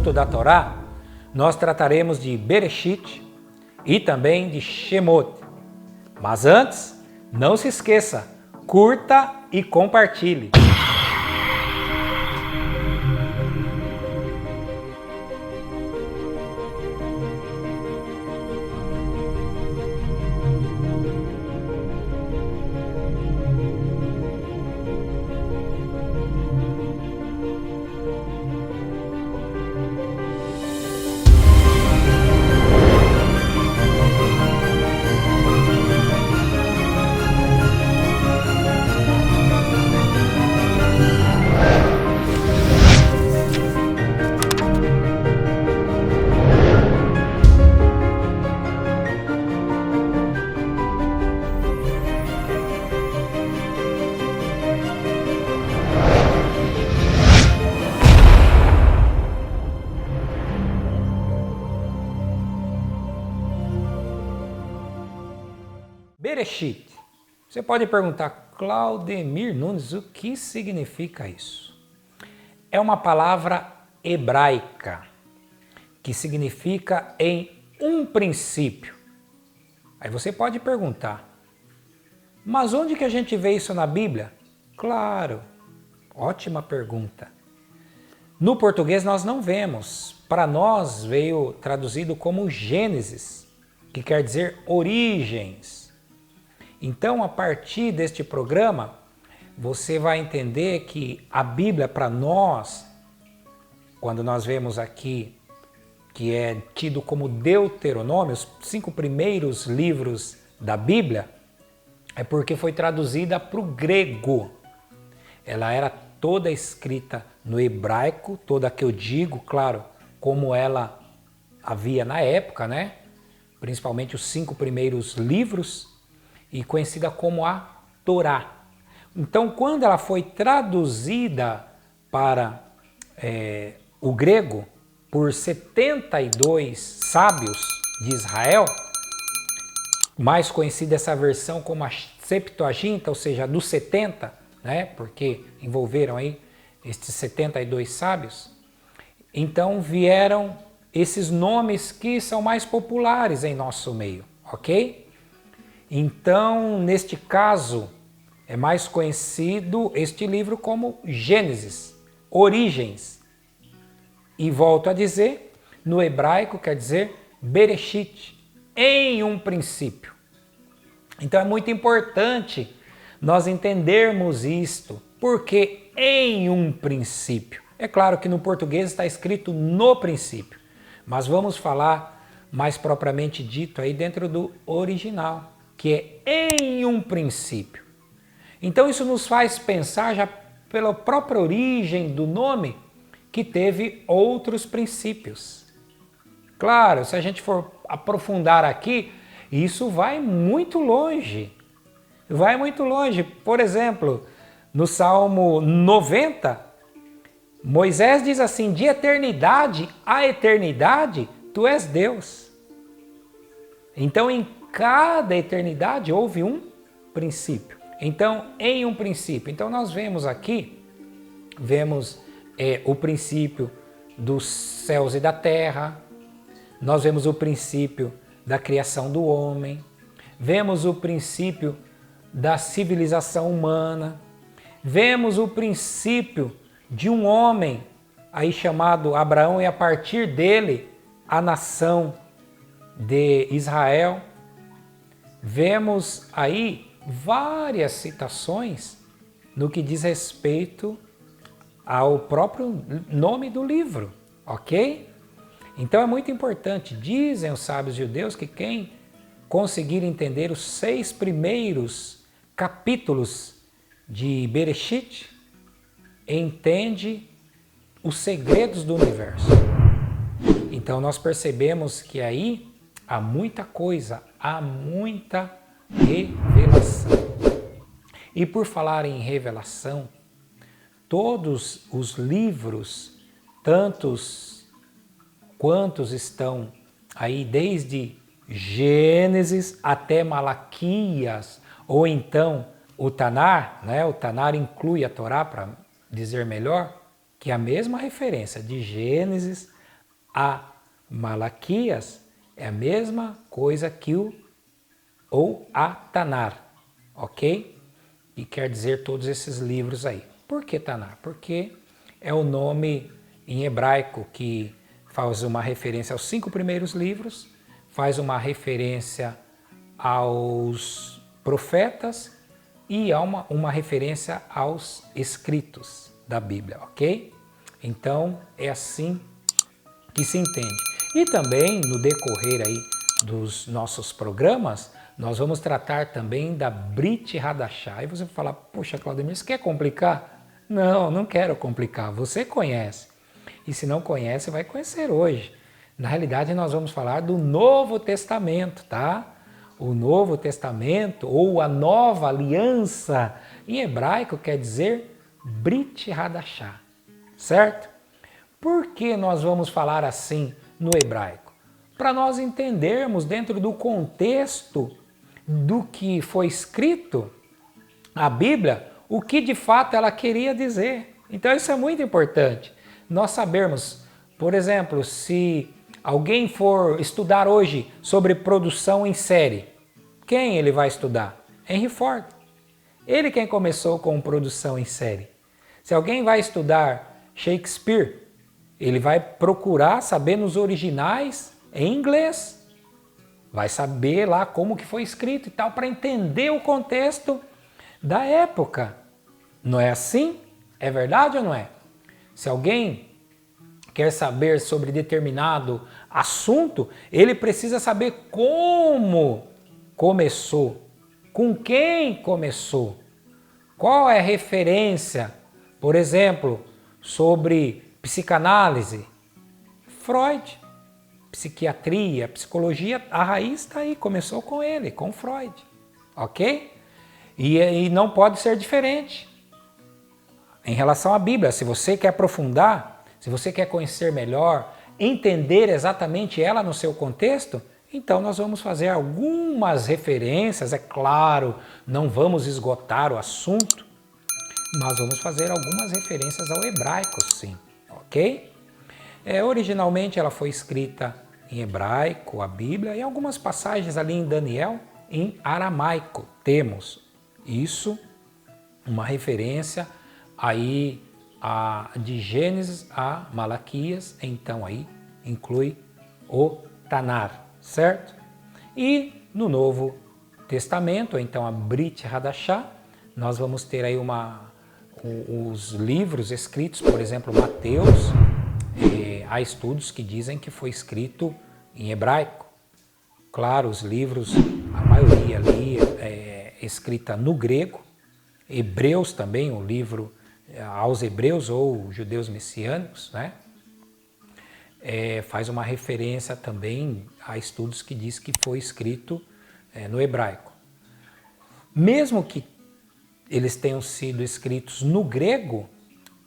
assunto da Torá, nós trataremos de Bereshit e também de Shemot. Mas antes, não se esqueça, curta e compartilhe. Bereshit. Você pode perguntar, Claudemir Nunes, o que significa isso? É uma palavra hebraica que significa em um princípio. Aí você pode perguntar, mas onde que a gente vê isso na Bíblia? Claro, ótima pergunta. No português nós não vemos. Para nós veio traduzido como Gênesis, que quer dizer origens. Então, a partir deste programa, você vai entender que a Bíblia para nós, quando nós vemos aqui que é tido como Deuteronômio, os 5 primeiros livros da Bíblia, é porque foi traduzida para o grego. Ela era toda escrita no hebraico, toda que eu digo, claro, como ela havia na época, né? Principalmente os 5 primeiros livros, e conhecida como a Torá. Então, quando ela foi traduzida para o grego por 72 sábios de Israel, mais conhecida essa versão como a Septuaginta, ou seja, dos 70, né? Porque envolveram aí estes 72 sábios, então vieram esses nomes que são mais populares em nosso meio, ok? Então, neste caso, é mais conhecido este livro como Gênesis, Origens. E volto a dizer, no hebraico quer dizer Bereshit, em um princípio. Então é muito importante nós entendermos isto, porque em um princípio. É claro que no português está escrito no princípio, mas vamos falar mais propriamente dito aí dentro do original, que é em um princípio. Então isso nos faz pensar já pela própria origem do nome, que teve outros princípios. Claro, se a gente for aprofundar aqui, isso vai muito longe. Vai muito longe. Por exemplo, no Salmo 90, Moisés diz assim, de eternidade a eternidade, tu és Deus. Então, em cada eternidade houve um princípio. Então, em um princípio. Então, nós vemos aqui, o princípio dos céus e da terra, nós vemos o princípio da criação do homem, vemos o princípio da civilização humana, vemos o princípio de um homem aí chamado Abraão e a partir dele a nação de Israel. Vemos aí várias citações no que diz respeito ao próprio nome do livro, ok? Então é muito importante, dizem os sábios judeus que quem conseguir entender os 6 primeiros capítulos de Bereshit, entende os segredos do universo. Então nós percebemos que aí há muita coisa, há muita revelação. E por falar em revelação, todos os livros, tantos quantos estão aí desde Gênesis até Malaquias, ou então o Tanar, né? O Tanar inclui a Torá, para dizer melhor, que é a mesma referência de Gênesis a Malaquias é a mesma coisa que ou a Tanar, ok? E quer dizer todos esses livros aí. Por que Tanar? Porque é o nome em hebraico que faz uma referência aos 5 primeiros livros, faz uma referência aos profetas e há uma referência aos escritos da Bíblia, ok? Então é assim que se entende. E também no decorrer aí dos nossos programas, nós vamos tratar também da Brit Hadashah. E você vai falar, poxa, Claudemir, você quer complicar? Não, não quero complicar, você conhece. E se não conhece, vai conhecer hoje. Na realidade, nós vamos falar do Novo Testamento, tá? O Novo Testamento, ou a Nova Aliança, em hebraico quer dizer Brit Hadashah, certo? Por que nós vamos falar assim no hebraico? Para nós entendermos dentro do contexto do que foi escrito, a Bíblia, o que de fato ela queria dizer. Então isso é muito importante. Nós sabermos, por exemplo, se alguém for estudar hoje sobre produção em série, quem ele vai estudar? Henry Ford. Ele quem começou com produção em série. Se alguém vai estudar Shakespeare, ele vai procurar saber nos originais em inglês. Vai saber lá como que foi escrito e tal, para entender o contexto da época. Não é assim? É verdade ou não é? Se alguém quer saber sobre determinado assunto, ele precisa saber como começou, com quem começou, qual é a referência, por exemplo, sobre psicanálise, Freud, psiquiatria, psicologia, a raiz está aí, começou com ele, com Freud, ok? E não pode ser diferente. Em relação à Bíblia, se você quer aprofundar, se você quer conhecer melhor, entender exatamente ela no seu contexto, então nós vamos fazer algumas referências, é claro, não vamos esgotar o assunto, mas vamos fazer algumas referências ao hebraico, sim, ok? Originalmente ela foi escrita em hebraico, a Bíblia, e algumas passagens ali em Daniel, em aramaico. Temos isso, uma referência aí de Gênesis a Malaquias, então aí inclui o Tanar, certo? E no Novo Testamento, então a Brit Hadashah, nós vamos ter aí os livros escritos, por exemplo, Mateus. Há estudos que dizem que foi escrito em hebraico. Claro, os livros, a maioria ali é escrita no grego. Hebreus também, o livro aos hebreus ou judeus messiânicos, né? Faz uma referência também a estudos que diz que foi escrito no hebraico. Mesmo que eles tenham sido escritos no grego,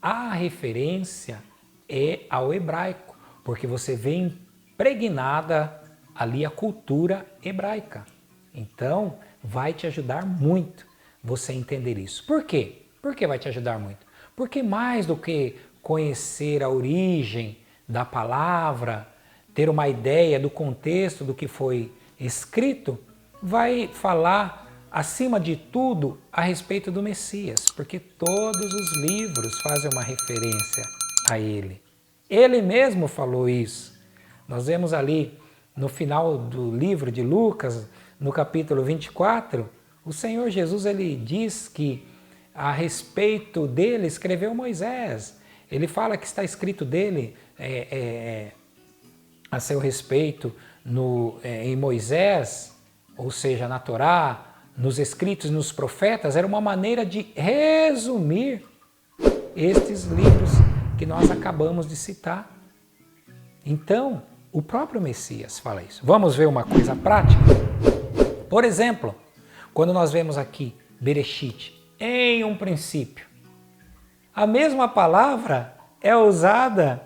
a referência é ao hebraico, porque você vê impregnada ali a cultura hebraica. Então, vai te ajudar muito você entender isso. Por quê? Por que vai te ajudar muito? Porque mais do que conhecer a origem da palavra, ter uma ideia do contexto do que foi escrito, vai falar, acima de tudo, a respeito do Messias, porque todos os livros fazem uma referência a ele. Ele mesmo falou isso. Nós vemos ali no final do livro de Lucas, no capítulo 24, o Senhor Jesus ele diz que a respeito dele escreveu Moisés. Ele fala que está escrito dele a seu respeito em Moisés, ou seja, na Torá, nos escritos, nos profetas, era uma maneira de resumir estes livros que nós acabamos de citar. Então, o próprio Messias fala isso. Vamos ver uma coisa prática? Por exemplo, quando nós vemos aqui Bereshit, em um princípio, a mesma palavra é usada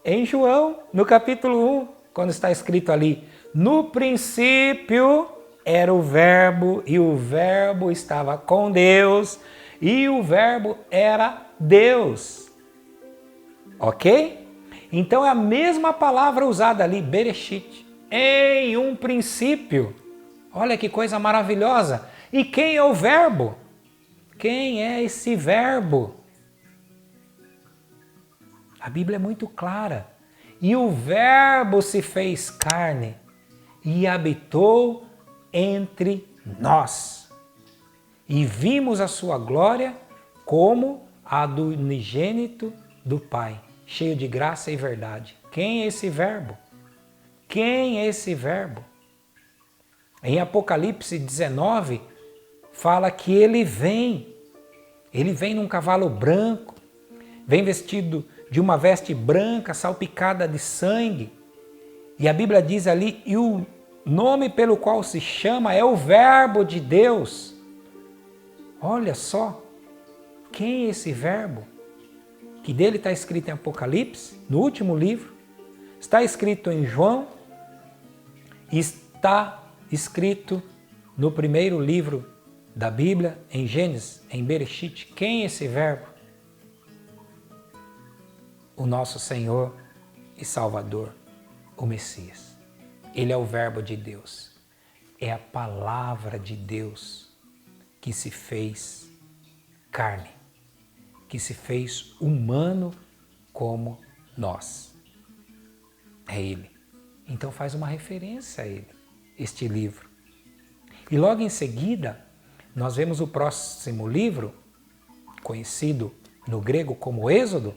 em João, no capítulo 1, quando está escrito ali, no princípio era o verbo, e o verbo estava com Deus, e o verbo era Deus. Ok? Então é a mesma palavra usada ali, Bereshit, em um princípio. Olha que coisa maravilhosa. E quem é o verbo? Quem é esse verbo? A Bíblia é muito clara. E o verbo se fez carne e habitou entre nós. E vimos a sua glória como a do unigênito do Pai, cheio de graça e verdade. Quem é esse verbo? Quem é esse verbo? Em Apocalipse 19, fala que ele vem num cavalo branco, vem vestido de uma veste branca, salpicada de sangue. E a Bíblia diz ali, e o nome pelo qual se chama é o Verbo de Deus. Olha só, quem é esse verbo? Que dele está escrito em Apocalipse, no último livro, está escrito em João, e está escrito no primeiro livro da Bíblia, em Gênesis, em Bereshit. Quem é esse verbo? O nosso Senhor e Salvador, o Messias. Ele é o verbo de Deus. É a palavra de Deus que se fez carne, que se fez humano como nós. É Ele. Então faz uma referência a Ele, este livro. E logo em seguida, nós vemos o próximo livro, conhecido no grego como Êxodo,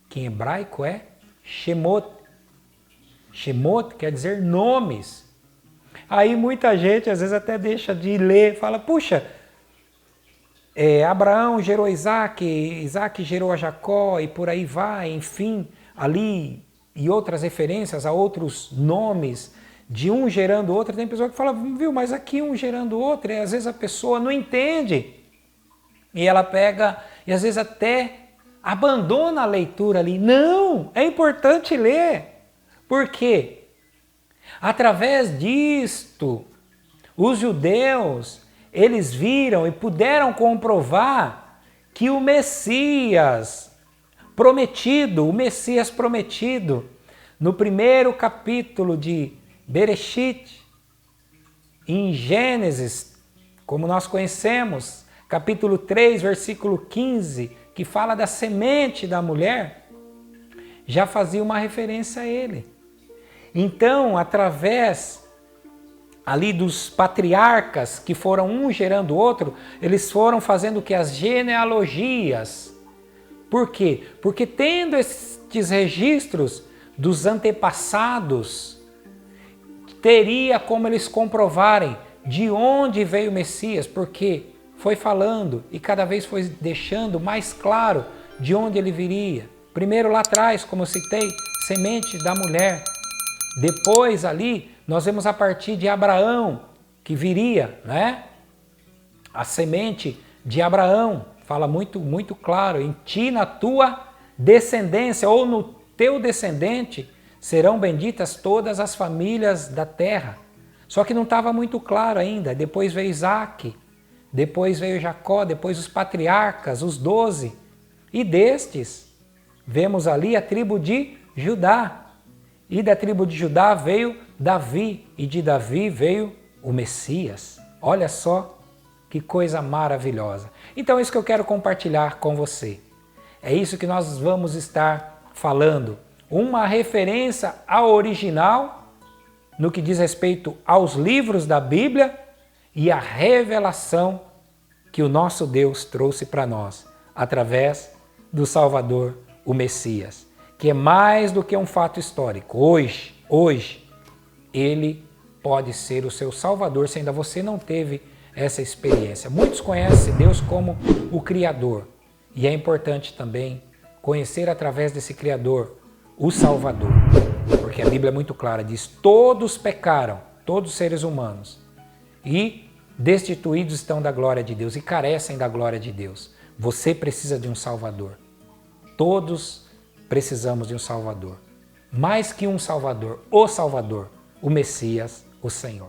que em hebraico é Shemot. Shemot quer dizer nomes. Aí muita gente às vezes até deixa de ler, fala, puxa, Abraão gerou Isaac, Isaac gerou a Jacó e por aí vai, enfim, ali e outras referências a outros nomes, de um gerando outro. Tem pessoa que fala, viu, mas aqui um gerando outro, e às vezes a pessoa não entende. E ela pega, e às vezes até abandona a leitura ali. Não, é importante ler. Por quê? Através disto, os judeus, eles viram e puderam comprovar que o Messias prometido, no primeiro capítulo de Bereshit, em Gênesis, como nós conhecemos, capítulo 3, versículo 15, que fala da semente da mulher, já fazia uma referência a ele. Então, através ali dos patriarcas, que foram um gerando o outro, eles foram fazendo o que? As genealogias. Por quê? Porque tendo estes registros dos antepassados, teria como eles comprovarem de onde veio o Messias, porque foi falando e cada vez foi deixando mais claro de onde ele viria. Primeiro lá atrás, como eu citei, semente da mulher. Depois ali, nós vemos a partir de Abraão, que viria, né? A semente de Abraão, fala muito claro, em ti, na tua descendência, ou no teu descendente, serão benditas todas as famílias da terra. Só que não estava muito claro ainda. Depois veio Isaac, depois veio Jacó, depois os patriarcas, os 12. E destes, vemos ali a tribo de Judá. E da tribo de Judá veio Davi, e de Davi veio o Messias. Olha só que coisa maravilhosa. Então é isso que eu quero compartilhar com você. É isso que nós vamos estar falando. Uma referência ao original, no que diz respeito aos livros da Bíblia, e a revelação que o nosso Deus trouxe para nós, através do Salvador, o Messias, que é mais do que um fato histórico. Hoje, ele pode ser o seu Salvador, se ainda você não teve essa experiência. Muitos conhecem Deus como o Criador, e é importante também conhecer através desse Criador o Salvador, porque a Bíblia é muito clara, diz, todos pecaram, todos os seres humanos, e destituídos estão da glória de Deus, e carecem da glória de Deus. Você precisa de um Salvador. Todos precisamos de um Salvador. Mais que um Salvador, o Messias, o Senhor.